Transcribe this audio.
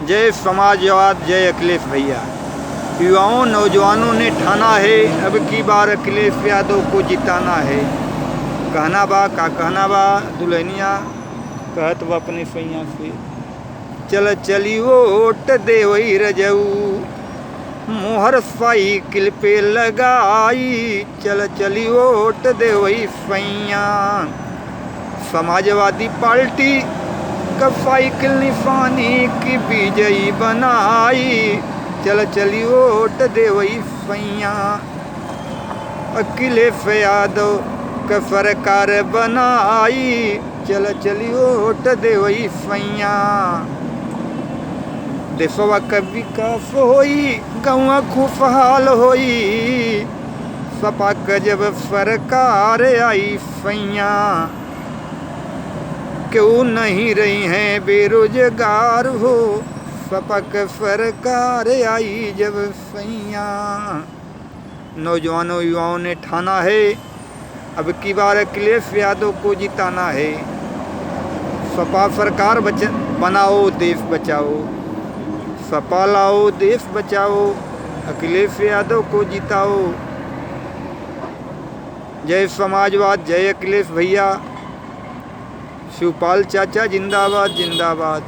जय समाजवाद, जय अखिलेश भैया। युवाओं नौजवानों ने ठाना है, अब की बार अखिलेश यादव को जिताना है। कहना बा का कहना बा दुल्हनिया कहत वह अपनी सैया से, चल चली वोट दे वही रजऊ, मोहर साइकिल पे लगाई, चल चली वोट दे वही सैया। समाजवादी पार्टी का साइकिल निशानी की विजयी बनाई, चल चली वोट दे वही सैया। अखिलेश यादव का सरकार बनाई, चल चली वोट दे वही सैया। देशवा का विकास होई, गौवा खुशहाल होई, सपा का जब सरकार आई सैया। क्यों नहीं रही हैं बेरोजगार हो, सपा का सरकार आई जब सैया। नौजवानों युवाओं ने ठाना है, अब की बार अखिलेश यादव को जिताना है। सपा सरकार बनाओ देश बचाओ, सपा लाओ देश बचाओ, अखिलेश यादव को जिताओ। जय समाजवाद, जय अखिलेश भैया। शिवपाल चाचा जिंदाबाद जिंदाबाद।